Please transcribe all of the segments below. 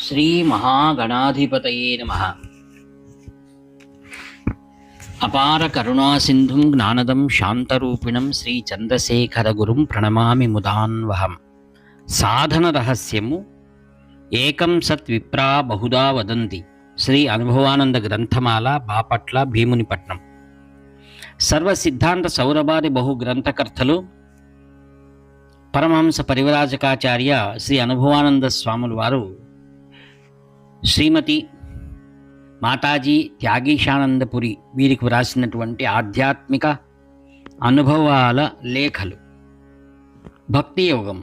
శ్రీ మహాగణాధిపతయే నమః. అపార కరుణా సింధుం జ్ఞానదం శాంతరూపిణం శ్రీ చంద్రశేఖర గురుం ప్రణమామి ముదాన్వహం. సాధన రహస్యము ఏకం సత్ విప్రా బహుదా వదంతి. శ్రీ అనుభవానంద గ్రంథమాల, బాపట్ల, భీమునిపట్నం. సర్వ సిద్ధాంత సౌరభాది బహు గ్రంథకర్తలు పరమహంస పరివ్రాజకాచార్య శ్రీ అనుభవానంద స్వాముల వారు శ్రీమతి మాతాజీ త్యాగీశానందపురి వీరికి వ్రాసినటువంటి ఆధ్యాత్మిక అనుభవాల లేఖలు. భక్తి యోగం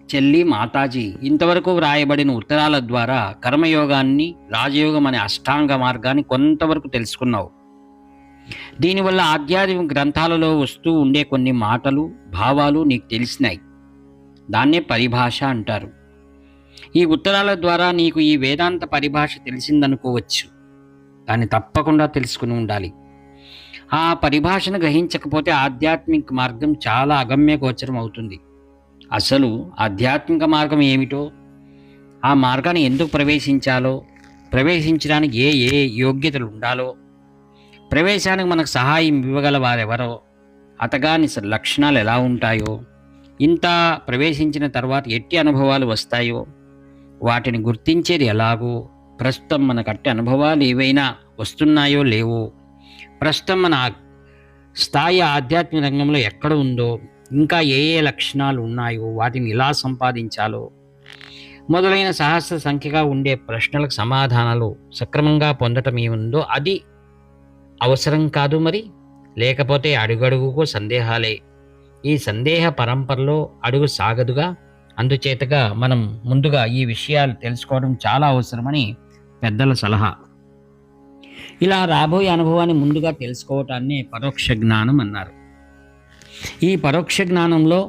చెల్లి మాతాజీ ఇంతవరకు వ్రాయబడిన ఉత్తరాల ద్వారా కర్మయోగాన్ని, రాజయోగం అనే అష్టాంగ మార్గాన్ని కొంతవరకు తెలుసుకున్నావు. దీనివల్ల ఆధ్యాత్మిక గ్రంథాలలో వస్తూ ఉండే కొన్ని మాటలు, భావాలు నీకు తెలిసినాయి. దాన్నే పరిభాష అంటారు. ఈ ఉత్తరాల ద్వారా నీకు ఈ వేదాంత పరిభాష తెలిసిందనుకోవచ్చు. దాన్ని తప్పకుండా తెలుసుకుని ఉండాలి. ఆ పరిభాషను గ్రహించకపోతే ఆధ్యాత్మిక మార్గం చాలా అగమ్య గోచరం అవుతుంది. అసలు ఆధ్యాత్మిక మార్గం ఏమిటో, ఆ మార్గాన్ని ఎందుకు ప్రవేశించాలో, ప్రవేశించడానికి ఏ ఏ యోగ్యతలు ఉండాలో, ప్రవేశానికి మనకు సహాయం ఇవ్వగల వారెవరో, అతగాని లక్షణాలు ఎలా ఉంటాయో, ఇంత ప్రవేశించిన తర్వాత ఎట్టి అనుభవాలు వస్తాయో, వాటిని గుర్తించేది ఎలాగో, ప్రస్తుతం మనకు అట్టి అనుభవాలు ఏవైనా వస్తున్నాయో లేవో, ప్రస్తుతం మన స్థాయి ఆధ్యాత్మిక రంగంలో ఎక్కడ ఉందో, ఇంకా ఏ ఏ లక్షణాలు ఉన్నాయో, వాటిని ఎలా సంపాదించాలో మొదలైన సహస్ర సంఖ్యగా ఉండే ప్రశ్నలకు సమాధానాలు సక్రమంగా పొందటం ఏముందో అది అవసరం కాదు మరి. లేకపోతే అడుగడుగుకు సందేహాలే. ఈ సందేహ పరంపరలో అడుగు సాగదుగా. అందుచేతగా మనం ముందుగా ఈ విషయాలు తెలుసుకోవడం చాలా అవసరమని పెద్దల సలహా. ఇలా రాబోయే అనుభవాన్ని ముందుగా తెలుసుకోవటాన్నే పరోక్ష జ్ఞానం అన్నారు. ఈ పరోక్ష జ్ఞానంలో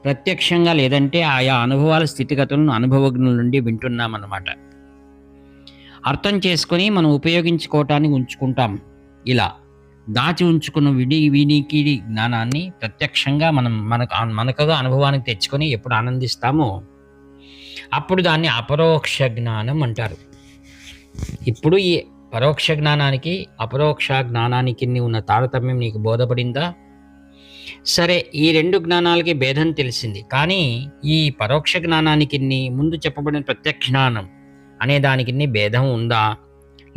ప్రత్యక్షంగా లేదంటే ఆయా అనుభవాల స్థితిగతులను అనుభవజ్ఞుల నుండి వింటున్నామన్నమాట. అర్థం చేసుకొని మనం ఉపయోగించుకోవటానికి ఉంచుకుంటాం. ఇలా దాచి ఉంచుకున్న వినికిడి జ్ఞానాన్ని ప్రత్యక్షంగా మనకుగా అనుభవానికి తెచ్చుకొని ఎప్పుడు ఆనందిస్తామో అప్పుడు దాన్ని అపరోక్ష జ్ఞానం అంటారు. ఇప్పుడు ఈ పరోక్ష జ్ఞానానికి అపరోక్ష జ్ఞానానికి ఉన్న తారతమ్యం నీకు బోధపడిందా? సరే, ఈ రెండు జ్ఞానాలకి భేదం తెలిసింది. కానీ ఈ పరోక్ష జ్ఞానానికి ముందు చెప్పబడిన ప్రత్యక్ష జ్ఞానం అనే దానికి భేదం ఉందా,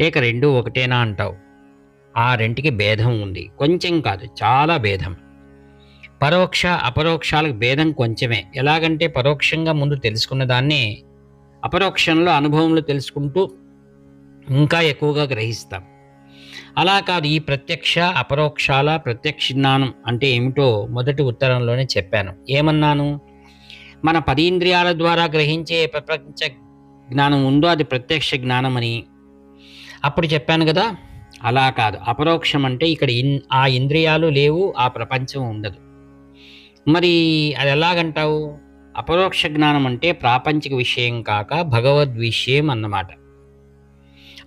లేక రెండు ఒకటేనా అంటావు? ఆ రెంటికి భేదం ఉంది. కొంచెం కాదు, చాలా భేదం. పరోక్ష అపరోక్షాలకు భేదం కొంచెమే. ఎలాగంటే పరోక్షంగా ముందు తెలుసుకున్న దాన్నే అపరోక్షంలో అనుభవంలో తెలుసుకుంటూ ఇంకా ఎక్కువగా గ్రహిస్తాం. అలా కాదు. ఈ ప్రత్యక్ష అపరోక్షాల ప్రత్యక్ష జ్ఞానం అంటే ఏమిటో మొదటి ఉత్తరంలోనే చెప్పాను. ఏమన్నాను? మన 10 ఇంద్రియాల ద్వారా గ్రహించే ప్రపంచ జ్ఞానం ఉందో అది ప్రత్యక్ష జ్ఞానం అని అప్పుడు చెప్పాను కదా. అలా కాదు. అపరోక్షం అంటే ఇక్కడ ఆ ఇంద్రియాలు లేవు, ఆ ప్రపంచం ఉండదు. మరి అది ఎలాగంటావు? అపరోక్ష జ్ఞానం అంటే ప్రాపంచిక విషయం కాక భగవద్ విషయం అన్నమాట.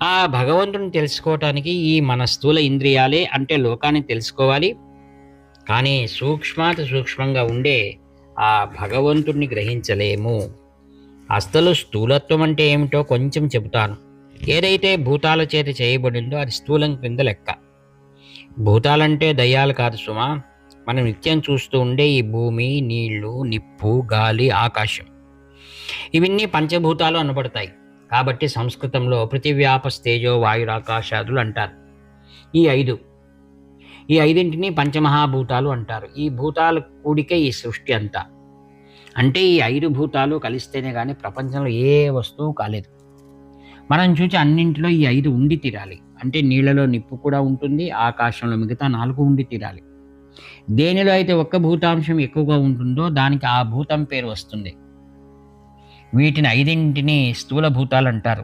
ఆ భగవంతుని తెలుసుకోవటానికి ఈ మన స్థూల ఇంద్రియాలే అంటే లోకాన్ని తెలుసుకోవాలి. కానీ సూక్ష్మాతి సూక్ష్మంగా ఉండే ఆ భగవంతుడిని గ్రహించలేము. అసలు స్థూలత్వం అంటే ఏమిటో కొంచెం చెబుతాను. ఏదైతే భూతాల చేత చేయబడిందో అది స్థూలం క్రింద లెక్క. భూతాలంటే దయ్యాలు కాదు సుమా. మనం నిత్యం చూస్తూ ఉండే ఈ భూమి, నీళ్లు, నిప్పు, గాలి, ఆకాశం ఇవన్నీ పంచభూతాలు అనబడతాయి. కాబట్టి సంస్కృతంలో పృథివ్యాపస్తేజో వాయురాకాశాదులు అంటారు. ఈ ఐదింటిని పంచమహాభూతాలు అంటారు. ఈ భూతాల కూడికే ఈ సృష్టి అంతా. అంటే ఈ 5 భూతాలు కలిస్తేనే కానీ ప్రపంచంలో ఏ వస్తువు కాలేదు. మనం చూసి అన్నింటిలో ఈ 5 ఉండి తీరాలి. అంటే నీళ్లలో నిప్పు కూడా ఉంటుంది, ఆకాశంలో మిగతా 4 ఉండి తీరాలి. దేనిలో అయితే ఒక్క భూతాంశం ఎక్కువగా ఉంటుందో దానికి ఆ భూతం పేరు వస్తుంది. వీటిని 5 స్థూల భూతాలు అంటారు.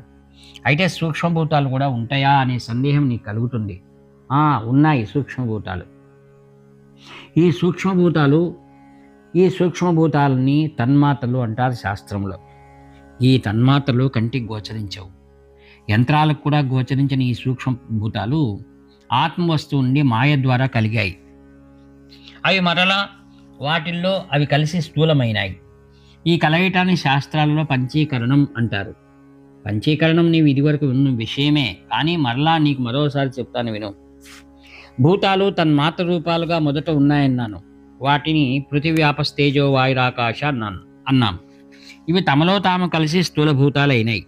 అయితే సూక్ష్మభూతాలు కూడా ఉంటాయా అనే సందేహం నీకు కలుగుతుంది. ఉన్నాయి సూక్ష్మభూతాలు. ఈ సూక్ష్మభూతాలని తన్మాత్రలు అంటారు శాస్త్రంలో. ఈ తన్మాత్రలు కంటికి గోచరించవు. యంత్రాలకు కూడా గోచరించిన ఈ సూక్ష్మభూతాలు ఆత్మవస్తువు నుండి మాయ ద్వారా కలిగాయి. అవి మరలా వాటిల్లో అవి కలిసి స్థూలమైనాయి. ఈ కలయిటాన్ని శాస్త్రాలలో పంచీకరణం అంటారు. పంచీకరణం నీవు ఇదివరకు విన్న విషయమే, కానీ మరలా నీకు మరోసారి చెప్తాను విను. భూతాలు తన్మాత్ర రూపాలుగా మొదట ఉన్నాయన్నాను. వాటిని పృథివ్యాపస్తేజో వాయురాకాశ అన్నాం. ఇవి తమలో తాము కలిసి స్థూల భూతాలైనాయి.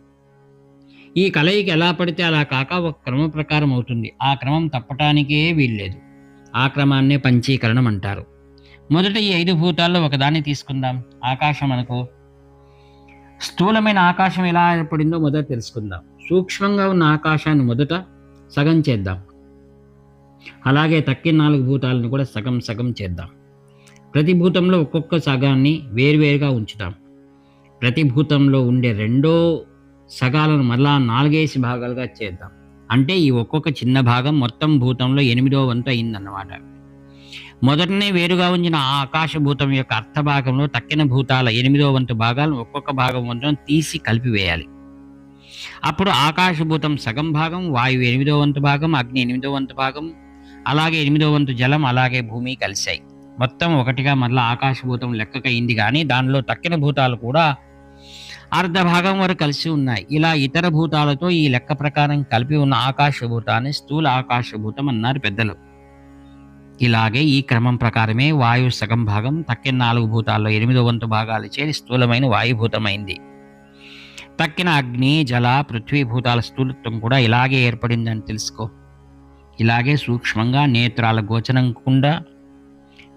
ఈ కలయిక ఎలా పడితే అలా కాక ఒక క్రమ ప్రకారం అవుతుంది. ఆ క్రమం తప్పటానికే వీల్లేదు. ఆ క్రమాన్నే పంచీకరణం అంటారు. మొదట ఈ 5 భూతాల్లో ఒకదాన్ని తీసుకుందాం. ఆకాశం అనుకో. స్థూలమైన ఆకాశం ఎలా ఏర్పడిందో మొదట తెలుసుకుందాం. సూక్ష్మంగా ఉన్న ఆకాశాన్ని మొదట సగం చేద్దాం. అలాగే తక్కిన 4 భూతాలను కూడా సగం సగం చేద్దాం. ప్రతి భూతంలో ఒక్కొక్క సగాన్ని వేరువేరుగా ఉంచుతాం. ప్రతి భూతంలో ఉండే రెండో సగాలను మరలా 4 భాగాలుగా చేద్దాం. అంటే ఈ ఒక్కొక్క చిన్న భాగం మొత్తం భూతంలో 8వ వంతు అయిందన్నమాట. మొదటనే వేరుగా ఉంచిన ఆ ఆకాశభూతం యొక్క అర్థభాగంలో తక్కిన భూతాల 8వ వంతు భాగాలను ఒక్కొక్క భాగం వంతును తీసి కలిపివేయాలి. అప్పుడు ఆకాశభూతం సగం భాగం, వాయువు 8వ వంతు భాగం, అగ్ని 8వ వంతు భాగం, అలాగే 8వ వంతు జలం, అలాగే భూమి కలిశాయి. మొత్తం ఒకటిగా మరలా ఆకాశభూతం లెక్కకయింది. కానీ దానిలో తక్కిన భూతాలు కూడా అర్ధ భాగం వరకు కలిసి ఉన్నాయి. ఇలా ఇతర భూతాలతో ఈ లెక్క ప్రకారం కలిపి ఉన్న ఆకాశభూతాన్ని స్థూల ఆకాశభూతం అన్నారు పెద్దలు. ఇలాగే ఈ క్రమం ప్రకారమే వాయువు సగం భాగం, తక్కిన 4 భూతాల్లో 8వ వంతు భాగాలు చేరి స్థూలమైన వాయుభూతమైంది. తక్కిన అగ్ని, జల, పృథ్వీ భూతాల స్థూలత్వం కూడా ఇలాగే ఏర్పడిందని తెలుసుకో. ఇలాగే సూక్ష్మంగా నేత్రాల గోచరంకుండా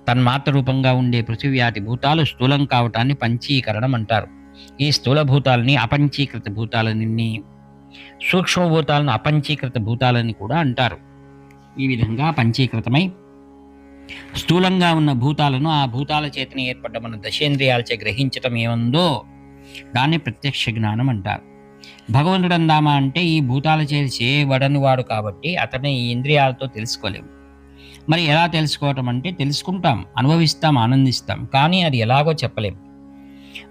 తన్మాత్ర రూపంగా ఉండే పృథివ్యాది భూతాలు స్థూలం కావటాన్ని పంచీకరణం అంటారు. ఈ స్థూల భూతాలని అపంచీకృత భూతాలని, సూక్ష్మభూతాలను అపంచీకృత భూతాలని కూడా అంటారు. ఈ విధంగా పంచీకృతమై స్థూలంగా ఉన్న భూతాలను ఆ భూతాల చేతనే ఏర్పడ్డ మన దశేంద్రియాలచే గ్రహించటం ఏముందో దాన్ని ప్రత్యక్ష జ్ఞానం అంటారు. భగవంతుడు అందామా అంటే ఈ భూతాల చేత చేయబడని వాడు కాబట్టి అతన్ని ఈ ఇంద్రియాలతో తెలుసుకోలేము. మరి ఎలా తెలుసుకోవటం అంటే తెలుసుకుంటాం, అనుభవిస్తాం, ఆనందిస్తాం, కానీ అది ఎలాగో చెప్పలేం.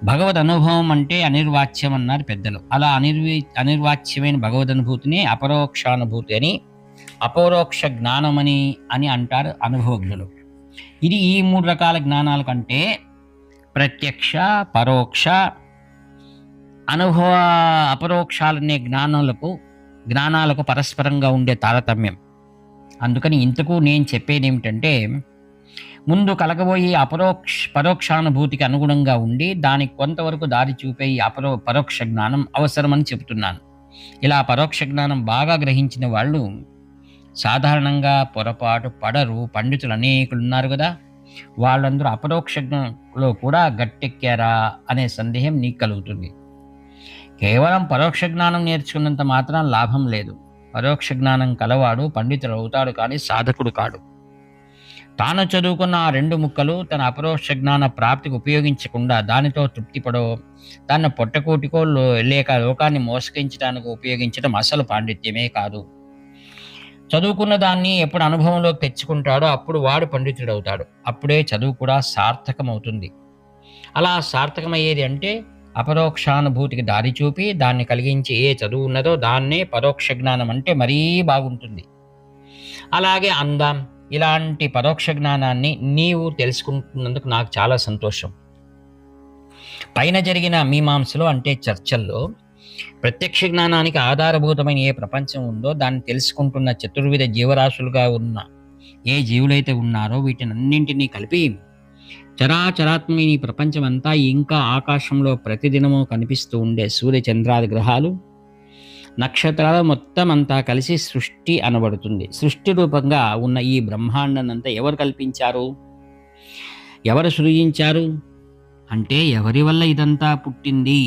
భగవద్ అనుభవం అంటే అనిర్వాచ్యం అన్నారు పెద్దలు. అలా అనిర్వాచ్యమైన భగవద్ అనుభూతిని అపరోక్షానుభూతి అని, అపరోక్ష జ్ఞానమని అని అంటారు అనుభవజ్ఞులు. ఇది ఈ 3 రకాల జ్ఞానాల కంటే ప్రత్యక్ష, పరోక్ష, అనుభవ, అపరోక్షాలనే జ్ఞానాలకు పరస్పరంగా ఉండే తారతమ్యం. అందుకని ఇంతకు నేను చెప్పేది ఏమిటంటే, ముందు కలగబోయే పరోక్షానుభూతికి అనుగుణంగా ఉండి దానికి కొంతవరకు దారి చూపే ఈ పరోక్ష జ్ఞానం అవసరమని చెబుతున్నాను. ఇలా పరోక్ష జ్ఞానం బాగా గ్రహించిన వాళ్ళు సాధారణంగా పొరపాటు పడరు. పండితులు అనేకులు ఉన్నారు కదా, వాళ్ళందరూ అపరోక్ష జ్ఞానంలో కూడా గట్టెక్కారా అనే సందేహం నీకు కలుగుతుంది. కేవలం పరోక్ష జ్ఞానం నేర్చుకున్నంత మాత్రం లాభం లేదు. పరోక్ష జ్ఞానం కలవాడు పండితుడు అవుతాడు, కానీ సాధకుడు కాడు. తాను చదువుకున్న ఆ 2 ముక్కలు తన అపరోక్ష జ్ఞాన ప్రాప్తికి ఉపయోగించకుండా దానితో తృప్తిపడో, దాన్ని పొట్టకూటికో లేక లోకాన్ని మోసగించడానికి ఉపయోగించడం అసలు పాండిత్యమే కాదు. చదువుకున్న దాన్ని ఎప్పుడు అనుభవంలోకి తెచ్చుకుంటాడో అప్పుడు వాడు పండితుడు అవుతాడు. అప్పుడే చదువు కూడా సార్థకమవుతుంది. అలా సార్థకమయ్యేది అంటే అపరోక్షానుభూతికి దారి చూపి దాన్ని కలిగించి ఏ చదువు ఉన్నదో దాన్నే పరోక్ష జ్ఞానం అంటే మరీ బాగుంటుంది. అలాగే అందాం. ఇలాంటి పరోక్ష జ్ఞానాన్ని నీవు తెలుసుకుంటున్నందుకు నాకు చాలా సంతోషం. పైన జరిగిన మీమాంసలో అంటే చర్చల్లో ప్రత్యక్ష జ్ఞానానికి ఆధారభూతమైన ఏ ప్రపంచం ఉందో దాన్ని తెలుసుకుంటున్న చతుర్విధ జీవరాశులుగా ఉన్న ఏ జీవులైతే ఉన్నారో వీటినన్నింటినీ కలిపి చరాచరాత్మకమైన ఈ ప్రపంచం అంతా, ఇంకా ఆకాశంలో ప్రతిదినము కనిపిస్తూ ఉండే సూర్య చంద్రాది గ్రహాలు, నక్షత్రాలు మొత్తం అంతా కలిసి సృష్టి అనబడుతుంది. సృష్టి రూపంగా ఉన్న ఈ బ్రహ్మాండాన్నంతా ఎవరు కల్పించారు, ఎవరు సృజించారు అంటే ఎవరి వల్ల ఇదంతా పుట్టింది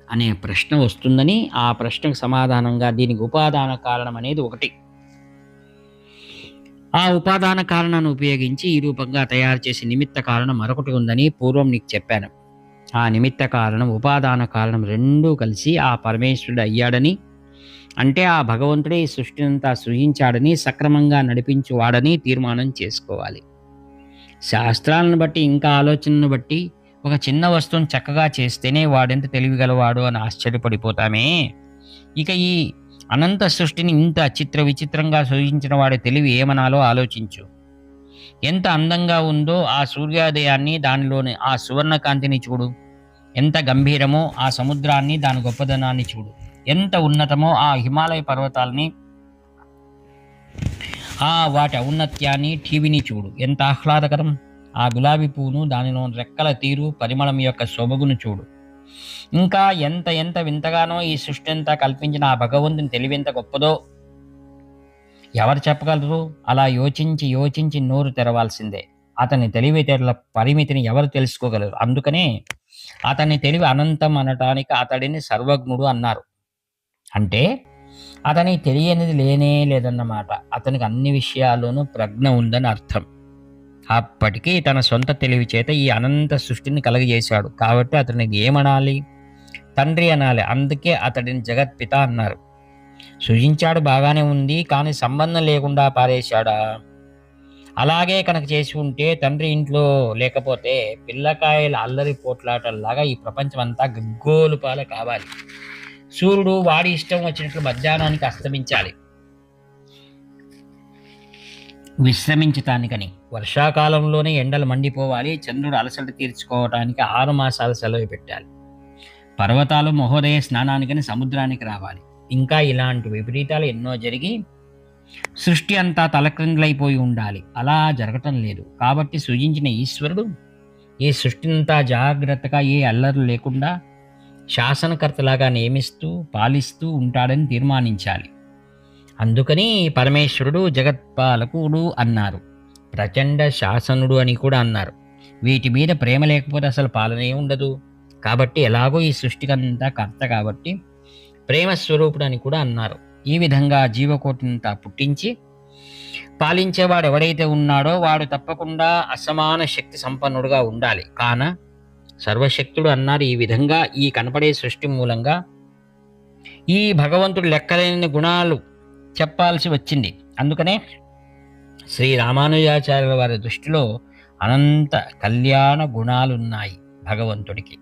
అనే ప్రశ్న వస్తుందని, ఆ ప్రశ్నకు సమాధానంగా దీనికి ఉపాదాన కారణం అనేది ఒకటి. ఆ ఉపాదాన కారణాన్ని ఉపయోగించి ఈ రూపంగా తయారు చేసే నిమిత్త కారణం మరొకటి ఉందని పూర్వం నీకు చెప్పాను. ఆ నిమిత్త కారణం, ఉపాదాన కారణం రెండూ కలిసి ఆ పరమేశ్వరుడు అయ్యాడని, అంటే ఆ భగవంతుడే ఈ సృష్టినంతా సృజించాడని, సక్రమంగా నడిపించువాడని తీర్మానం చేసుకోవాలి. శాస్త్రాలను బట్టి ఇంకా ఆలోచనను బట్టి ఒక చిన్న వస్తువును చక్కగా చేస్తేనే వాడెంత తెలివిగలవాడు అని ఆశ్చర్యపడిపోతామే. ఇక ఈ అనంత సృష్టిని ఇంత చిత్ర విచిత్రంగా సృజించిన వాడి తెలివి ఏమనాలో ఆలోచించు. ఎంత అందంగా ఉందో ఆ సూర్యోదయాన్ని, దానిలోని ఆ సువర్ణ కాంతిని చూడు. ఎంత గంభీరమో ఆ సముద్రాన్ని, దాని గొప్పదనాన్ని చూడు. ఎంత ఉన్నతమో ఆ హిమాలయ పర్వతాలని, వాటి ఔన్నత్యాన్ని, ఠీవిని చూడు. ఎంత ఆహ్లాదకరం! ఆ గులాబీ పువ్వును, దానిలో రెక్కల తీరు, పరిమళం యొక్క సొబగును చూడు. ఇంకా ఎంత ఎంత వింతగానో ఈ సృష్టి అంతా కల్పించిన ఆ భగవంతుని తెలివెంత గొప్పదో ఎవరు చెప్పగలరు? అలా యోచించి యోచించి నోరు తెరవాల్సిందే. అతని తెలివితేటల పరిమితిని ఎవరు తెలుసుకోగలరు? అందుకనే అతని తెలివి అనంతం అనటానికి అతడిని సర్వజ్ఞుడు అన్నారు. అంటే అతనికి తెలియనిది లేనే లేదన్నమాట. అతనికి అన్ని విషయాల్లోనూ ప్రజ్ఞ ఉందని అర్థం. అప్పటికీ తన సొంత తెలివి చేత ఈ అనంత సృష్టిని కలుగజేశాడు. కాబట్టి అతనికి ఏమనాలి? తండ్రి అనాలి. అందుకే అతడిని జగత్పిత అన్నారు. సృజించాడు, బాగానే ఉంది, కానీ సంబంధం లేకుండా పారేశాడా? అలాగే కనుక చేసి ఉంటే తండ్రి ఇంట్లో లేకపోతే పిల్లకాయల అల్లరి పోట్లాటల్లాగా ఈ ప్రపంచం అంతా గగ్గోలు పాల కావాలి. సూర్యుడు వాడి ఇష్టం వచ్చినట్లు మధ్యాహ్నానికి అస్తమించాలి విశ్రమించటానికని. వర్షాకాలంలోనే ఎండలు మండిపోవాలి. చంద్రుడు అలసట తీర్చుకోవటానికి 6 మాసాల సెలవు పెట్టాలి. పర్వతాలు మహోదయ స్నానానికని సముద్రానికి రావాలి. ఇంకా ఇలాంటి విపరీతాలు ఎన్నో జరిగి సృష్టి అంతా తలక్రిందులైపోయి ఉండాలి. అలా జరగటం లేదు. కాబట్టి సృజించిన ఈశ్వరుడు ఈ సృష్టినంతా జాగ్రత్తగా ఏ అల్లర్లు లేకుండా శాసనకర్తలాగా నియమిస్తూ పాలిస్తూ ఉంటాడని తీర్మానించాలి. అందుకని పరమేశ్వరుడు జగత్పాలకుడు అన్నారు. ప్రచండ శాసనుడు అని కూడా అన్నారు. వీటి మీద ప్రేమ లేకపోతే అసలు పాలనే ఉండదు. కాబట్టి ఎలాగో ఈ సృష్టికంతా కర్త కాబట్టి ప్రేమ స్వరూపుడు అని కూడా అన్నారు. ఈ విధంగా జీవకోటినంతా పుట్టించి పాలించేవాడు ఎవడైతే ఉన్నాడో వాడు తప్పకుండా అసమాన శక్తి సంపన్నుడుగా ఉండాలి. కాన సర్వశక్తుడు అన్నారు. ఈ విధంగా ఈ కనపడే సృష్టి మూలంగా ఈ భగవంతుడు లెక్కలేని గుణాలు చెప్పాల్సి వచ్చింది. అందుకనే శ్రీ రామానుజాచార్యుల వారి దృష్టిలో అనంత కళ్యాణ గుణాలున్నాయి భగవంతుడికి.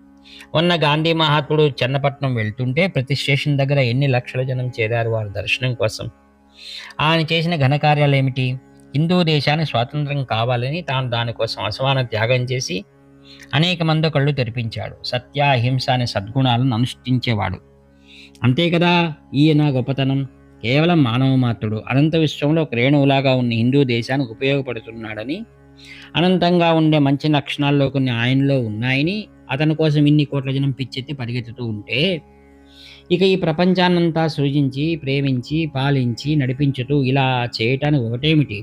మొన్న గాంధీ మహాత్ముడు చెన్నపట్నం వెళ్తుంటే ప్రతి స్టేషన్ దగ్గర ఎన్ని లక్షల జనం చేరారు వారి దర్శనం కోసం. ఆయన చేసిన ఘనకార్యాలు ఏమిటి? హిందూ దేశానికి స్వాతంత్రం కావాలని తాను దానికోసం అసమాన త్యాగం చేసి అనేక మంది కళ్ళు తెరిపించాడు. సత్య, అహింస అనే సద్గుణాలను అనుష్ఠించేవాడు. అంతే కదా ఈయన గొప్పతనం. కేవలం మానవ మాత్రుడు అనంత విశ్వంలో ఒక రేణువులాగా ఉన్న హిందూ దేశానికి ఉపయోగపడుతున్నాడని, అనంతంగా ఉండే మంచి లక్షణాల్లో కొన్ని ఆయనలో ఉన్నాయని, అతని కోసం ఇన్ని కోట్ల జనం పిచ్చెత్తి పరిగెత్తుతూ ఉంటే ఇక ఈ ప్రపంచాన్నంతా సృజించి ప్రేమించి పాలించి నడిపించుతూ ఇలా చేయటానికి ఒకటేమిటి,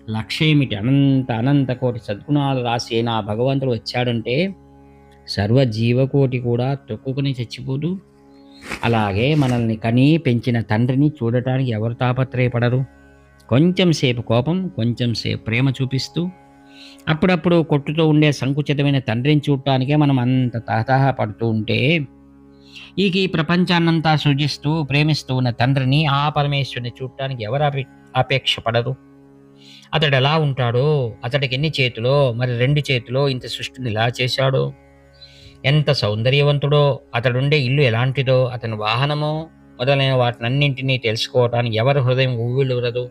లక్ష్యం ఏమిటి? అనంత అనంత కోటి సద్గుణాలు రాసి నా భగవంతుడు వచ్చాడంటే సర్వ జీవకోటి కూడా తొక్కుకుని చచ్చిపోదు. అలాగే మనల్ని కని పెంచిన తండ్రిని చూడటానికి ఎవరు తాపత్రయపడరు? కొంచెం సేపు కోపం, కొంచెం సేపు ప్రేమ చూపిస్తూ అప్పుడప్పుడు కొట్టుతూ ఉండే సంకుచితమైన తండ్రిని చూడటానికే మనం అంత తహతహ పడుతూ ఉంటే ఈ ప్రపంచాన్నంతా సృజిస్తూ ప్రేమిస్తూ ఉన్న తండ్రిని, ఆ పరమేశ్వరుని చూడటానికి ఎవరు అపేక్ష పడరు? అతడు ఎలా ఉంటాడో, అతడికి ఎన్ని చేతులో, మరి 2 చేతులో ఇంత సృష్టిని ఎలా చేశాడో, ఎంత సౌందర్యవంతుడో, అతడుండే ఇల్లు ఎలాంటిదో, అతని వాహనమో మొదలైన వాటినన్నింటినీ తెలుసుకోవటానికి ఎవరి హృదయం ఊవిలురదు?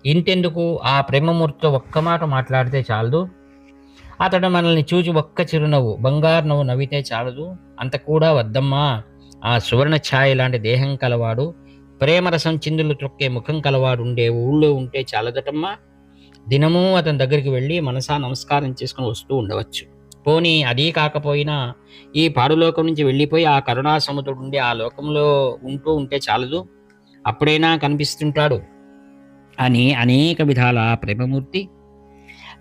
ఇంతెందుకు, ఆ ప్రేమమూర్తితో ఒక్క మాట మాట్లాడితే చాలదు? అతడు మనల్ని చూచి ఒక్క చిరునవ్వు, బంగారు నవ్వు నవ్వితే చాలదు? అంత కూడా వద్దమ్మా. ఆ సువర్ణ ఛాయ లాంటి దేహం కలవాడు, ప్రేమరసం చిందులు త్రొక్కే ముఖం కలవాడు ఉండే ఊళ్ళో ఉంటే చాలదటమ్మా. దినమూ అతని దగ్గరికి వెళ్ళి మనసా నమస్కారం చేసుకుని వస్తూ ఉండవచ్చు. పోనీ అదీ కాకపోయినా ఈ పాడులోకం నుంచి వెళ్ళిపోయి ఆ కరుణా సముద్రుడు ఉండే ఆ లోకంలో ఉంటూ ఉంటే చాలదు? అప్పుడైనా కనిపిస్తుంటాడు అని అనేక విధాల ప్రేమమూర్తి,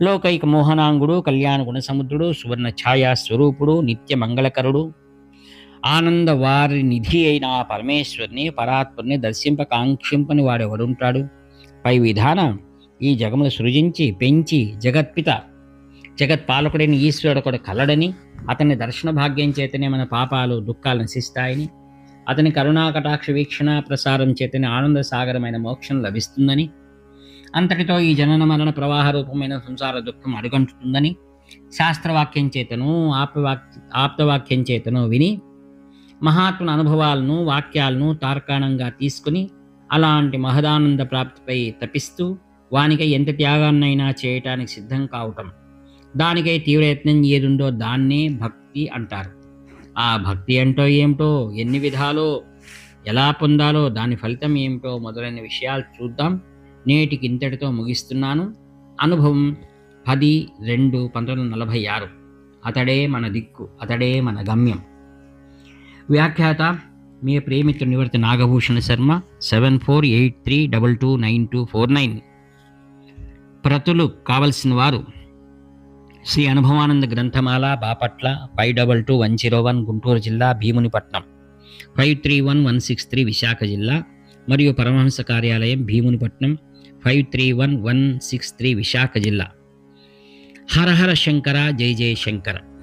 లోకైక మోహనాంగుడు, కళ్యాణ గుణసముద్రుడు, సువర్ణ ఛాయా స్వరూపుడు, నిత్య మంగళకరుడు, ఆనంద వారి నిధి అయిన ఆ పరమేశ్వరుని, పరాత్పరుని దర్శింపకాంక్షింపని వాడెవడుంటాడు? పై విధాన ఈ జగములు సృజించి పెంచి జగత్పిత జగత్పాలకుడైన ఈశ్వరుడు ఒకడు కలడని, అతని దర్శన భాగ్యం చేతనే మన పాపాలు దుఃఖాలు నశిస్తాయని, అతని కరుణాకటాక్ష వీక్షణ ప్రసారం చేతనే ఆనంద సాగరమైన మోక్షం లభిస్తుందని, అంతటితో ఈ జనన మరణ ప్రవాహ రూపమైన సంసార దుఃఖం అడుగంటుతుందని శాస్త్రవాక్యం చేతను ఆప్తవాక్యం చేతను విని మహాత్ముల అనుభవాలను వాక్యాలను తార్కాణంగా తీసుకుని అలాంటి మహదానంద ప్రాప్తిపై తపిస్తూ వానికై ఎంత త్యాగాన్నైనా చేయటానికి సిద్ధం కావటం, దానికై తీవ్రయత్నం ఏదుందో దాన్నే భక్తి అంటారు. ఆ భక్తి ఏంటో ఏమిటో, ఎన్ని విధాలో, ఎలా పొందాలో, దాని ఫలితం ఏమిటో మొదలైన విషయాలు చూద్దాం. నేటికి ఇంతటితో ముగిస్తున్నాను. అనుభవం 10/2/1946. అతడే మన దిక్కు, అతడే మన గమ్యం. వ్యాఖ్యాత మీ ప్రేమిత్రుడు నివర్తి నాగభూషణ శర్మ, 7483229249. ప్రతులు కావలసిన వారు శ్రీ అనుభవానంద గ్రంథమాల, బాపట్ల, 522101, గుంటూరు జిల్లా, భీమునిపట్నం, 531163, విశాఖ జిల్లా, మరియు పరమహంస కార్యాలయం, భీమునిపట్నం, 531163, విశాఖ జిల్లా. హర హర శంకర, జై జయ శంకర.